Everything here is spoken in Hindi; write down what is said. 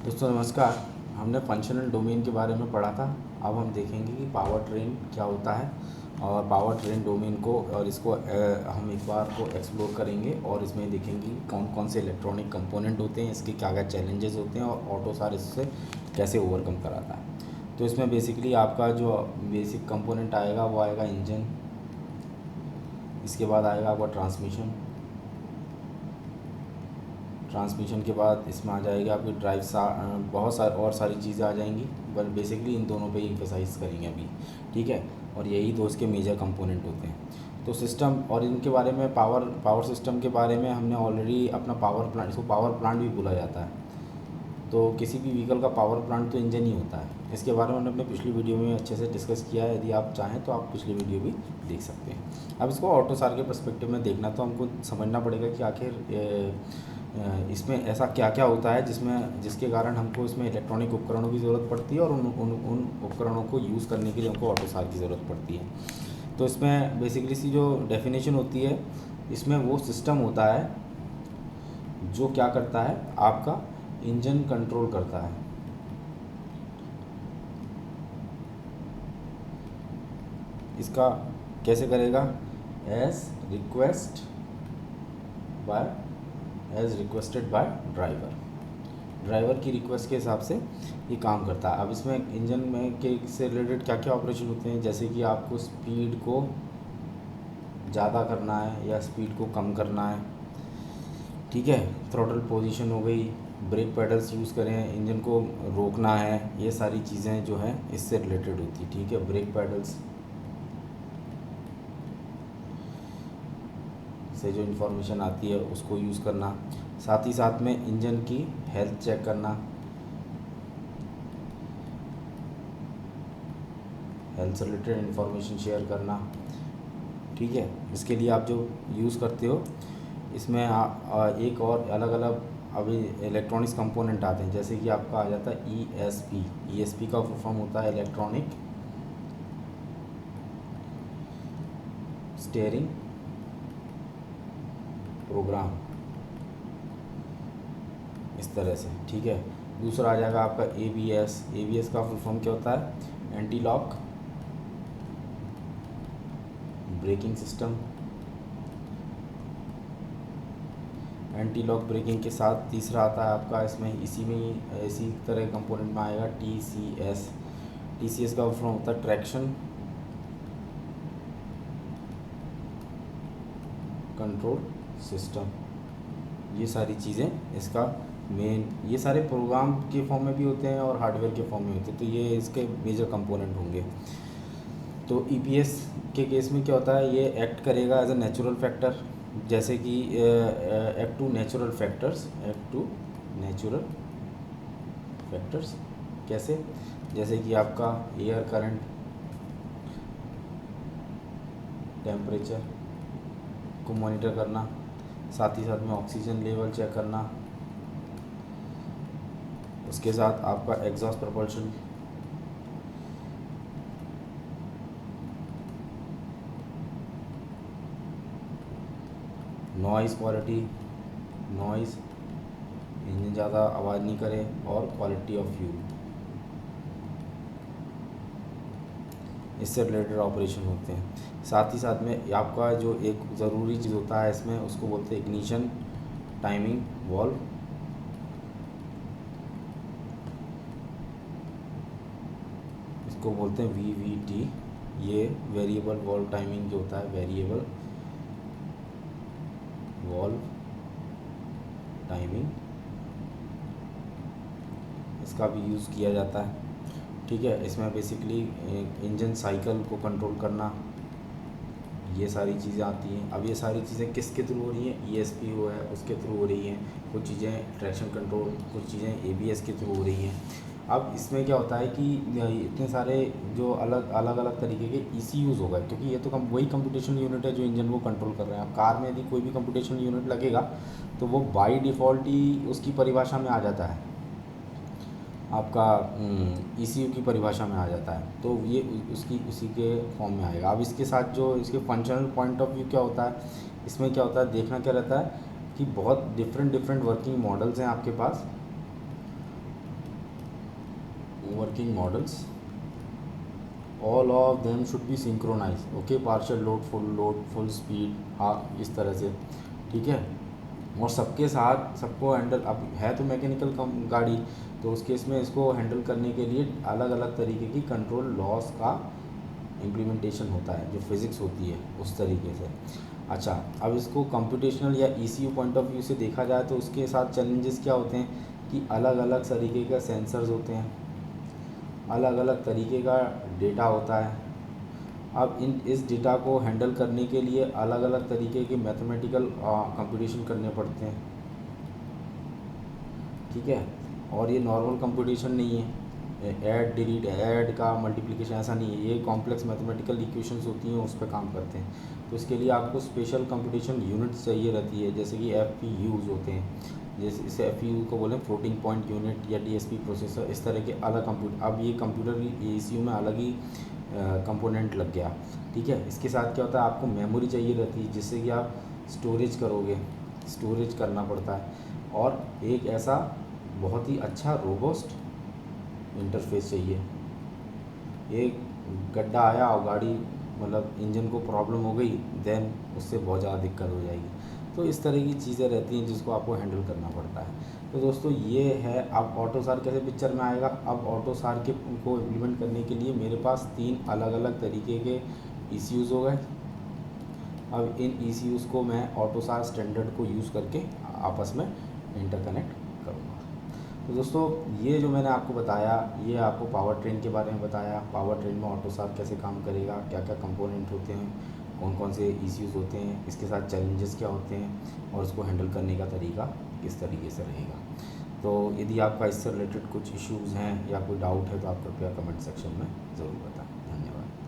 दोस्तों नमस्कार। हमने फंक्शनल डोमेन के बारे में पढ़ा था। अब हम देखेंगे कि पावर ट्रेन क्या होता है और पावर ट्रेन डोमेन को और इसको हम एक बार को एक्सप्लोर करेंगे और इसमें देखेंगे कि कौन कौन से इलेक्ट्रॉनिक कंपोनेंट होते हैं, इसके क्या क्या चैलेंजेस होते हैं और ऑटोसार इससे कैसे ओवरकम कराता है। तो इसमें बेसिकली आपका जो बेसिक कंपोनेंट आएगा वो आएगा इंजन, इसके बाद आएगा आपका ट्रांसमिशन के बाद इसमें आ जाएगी आपकी ड्राइव, बहुत सारी और सारी चीज़ें आ जाएंगी, बट बेसिकली इन दोनों पे ही एम्फेसाइज करेंगे अभी। ठीक है, और यही दो इसके मेजर कंपोनेंट होते हैं। तो सिस्टम और इनके बारे में पावर सिस्टम के बारे में हमने ऑलरेडी अपना पावर प्लांट, इसको पावर प्लांट भी बोला जाता है। तो किसी भी व्हीकल का पावर प्लांट तो इंजन ही होता है। इसके बारे में हमने अपने पिछली वीडियो में अच्छे से डिस्कस किया है। यदि आप चाहें तो आप पिछली वीडियो भी देख सकते हैं। अब इसको ऑटोसार के पर्सपेक्टिव में देखना तो हमको समझना पड़ेगा कि आखिर इसमें ऐसा क्या क्या होता है जिसके कारण हमको इसमें इलेक्ट्रॉनिक उपकरणों की ज़रूरत पड़ती है और उन उपकरणों को यूज़ करने के लिए हमको ऑटोसार की ज़रूरत पड़ती है। तो इसमें बेसिकली सी जो डेफिनेशन होती है, इसमें वो सिस्टम होता है जो क्या करता है, आपका इंजन कंट्रोल करता है। इसका कैसे करेगा? एज रिक्वेस्टेड बाय ड्राइवर की रिक्वेस्ट के हिसाब से ये काम करता है। अब इसमें इंजन में के से रिलेटेड क्या क्या ऑपरेशन होते हैं, जैसे कि आपको स्पीड को ज़्यादा करना है या स्पीड को कम करना है। ठीक है, थ्रॉटल पोजीशन हो गई, ब्रेक पेडल्स यूज़ करें, इंजन को रोकना है, ये सारी चीज़ें जो हैं इससे रिलेटेड होती है। ठीक है, ब्रेक पेडल्स से जो इन्फॉर्मेशन आती है उसको यूज़ करना, साथ ही साथ में इंजन की हेल्थ चेक करना, हेल्थ से रिलेटेड इन्फॉर्मेशन शेयर करना। ठीक है, इसके लिए आप जो यूज़ करते हो इसमें एक और अलग अलग अभी इलेक्ट्रॉनिक्स कंपोनेंट आते हैं, जैसे कि आपका आ जाता है ईएसपी का फुल फॉर्म होता है इलेक्ट्रॉनिक स्टीयरिंग प्रोग्राम, इस तरह से। ठीक है, दूसरा आ जाएगा आपका एबीएस का फुल फॉर्म क्या होता है? Anti lock braking system. Anti lock braking के साथ तीसरा आता है आपका इसमें इसी तरह कंपोनेंट में आएगा टीसीएस का फुल फॉर्म होता है ट्रैक्शन कंट्रोल सिस्टम। ये सारी चीज़ें इसका मेन, ये सारे प्रोग्राम के फॉर्म में भी होते हैं और हार्डवेयर के फॉर्म में होते हैं, तो ये इसके मेजर कंपोनेंट होंगे। तो ईपीएस के केस में क्या होता है, ये एक्ट करेगा एज अ नेचुरल फैक्टर, जैसे कि एक्ट टू नेचुरल फैक्टर्स कैसे? जैसे कि आपका एयर करंट, टेम्परेचर को मॉनिटर करना, साथ ही साथ में ऑक्सीजन लेवल चेक करना, उसके साथ आपका exhaust propulsion, noise quality, noise engine ज़्यादा आवाज़ नहीं करे, और क्वालिटी ऑफ फ्यूल, इससे रिलेटेड ऑपरेशन होते हैं। साथ ही साथ में आपका जो एक ज़रूरी चीज़ होता है इसमें, उसको बोलते हैं इग्निशन टाइमिंग वॉल्व। इसको बोलते हैं वीवीटी। ये वेरिएबल वॉल्व टाइमिंग जो होता है, वेरिएबल वॉल्व टाइमिंग, इसका भी यूज़ किया जाता है। ठीक है, इसमें बेसिकली इंजन साइकिल को कंट्रोल करना, ये सारी चीज़ें आती हैं। अब ये सारी चीज़ें किसके थ्रू हो रही हैं? ईएसपी हो है उसके थ्रू हो रही हैं। कुछ चीज़ें ट्रैक्शन कंट्रोल, कुछ चीज़ें एबीएस के थ्रू हो रही हैं। अब इसमें क्या होता है कि इतने सारे जो अलग तरीके के ईसीयूज़ हो गए, क्योंकि ये तो वही कंप्यूटेशन यूनिट है जो इंजन को कंट्रोल कर रहे हैं। अब कार में यदि कोई भी कंप्यूटेशन यूनिट लगेगा तो वो बाई डिफ़ॉल्ट ही उसकी परिभाषा में आ जाता है, आपका ईसीयू की परिभाषा में आ जाता है, तो ये उसी के फॉर्म में आएगा। अब इसके साथ जो इसके फंक्शनल पॉइंट ऑफ व्यू क्या होता है, इसमें क्या होता है, देखना क्या रहता है कि बहुत डिफरेंट वर्किंग मॉडल्स हैं आपके पास, working models, all of them should be synchronize, okay, partial load, full speed, हाँ इस तरह से, ठीक है। और सबके साथ सबको हैंडल, अब है तो मैकेनिकल गाड़ी, तो उस केस में इसको हैंडल करने के लिए अलग अलग तरीके की कंट्रोल लॉस का इम्प्लीमेंटेशन होता है, जो फिज़िक्स होती है उस तरीके से। अच्छा, अब इसको कंप्यूटेशनल या ईसीयू पॉइंट ऑफ व्यू से देखा जाए तो उसके साथ चैलेंजेस क्या होते हैं कि अलग अलग तरीके का सेंसर्स होते हैं, अलग अलग तरीके का डेटा होता है। अब इस डेटा को हैंडल करने के लिए अलग अलग तरीके के मैथमेटिकल कंप्यूटेशन करने पड़ते हैं, ठीक है। और ये नॉर्मल कंप्यूटेशन नहीं है, ऐड डिलीट ऐड का मल्टीप्लिकेशन ऐसा नहीं है, ये कॉम्प्लेक्स मैथमेटिकल इक्वेशंस होती हैं, उस पर काम करते हैं। तो इसके लिए आपको स्पेशल कंप्यूटेशन यूनिट्स चाहिए रहती है, जैसे कि एफपीयूज़ होते हैं, जैसे इसे एफपीयू को बोलें फ्लोटिंग पॉइंट यूनिट या डीएसपी प्रोसेसर, इस तरह के अलग कंप्यूटर। अब ये कंप्यूटर ईसीयू में अलग ही कंपोनेंट लग गया, ठीक है। इसके साथ क्या होता है, आपको मेमोरी चाहिए रहती है, जिससे कि आप स्टोरेज करोगे, स्टोरेज करना पड़ता है। और एक ऐसा बहुत ही अच्छा रोबस्ट इंटरफेस चाहिए। एक गड्ढा आया और गाड़ी मतलब इंजन को प्रॉब्लम हो गई, देन उससे बहुत ज़्यादा दिक्कत हो जाएगी। तो इस तरह की चीज़ें रहती हैं जिसको आपको हैंडल करना पड़ता है। तो दोस्तों ये है, अब ऑटोसार कैसे पिक्चर में आएगा। अब ऑटोसार के को इम्प्लीमेंट करने के लिए मेरे पास 3 अलग अलग तरीके के ईसीयूज़ हो गए। अब इन ईसीयूज़ को मैं ऑटोसार स्टैंडर्ड को यूज़ करके आपस में इंटरकनेक्ट करूँगा। तो दोस्तों ये जो मैंने आपको बताया, ये आपको पावर ट्रेन के बारे में बताया, पावर ट्रेन में ऑटोसार कैसे काम करेगा, क्या क्या कंपोनेंट होते हैं, कौन कौन से इश्यूज़ होते हैं, इसके साथ चैलेंजेस क्या होते हैं, और उसको हैंडल करने का तरीका किस तरीके से रहेगा। तो यदि आपका इससे रिलेटेड कुछ इश्यूज़ हैं या कोई डाउट है तो आप कृपया कमेंट सेक्शन में ज़रूर बताएं। धन्यवाद।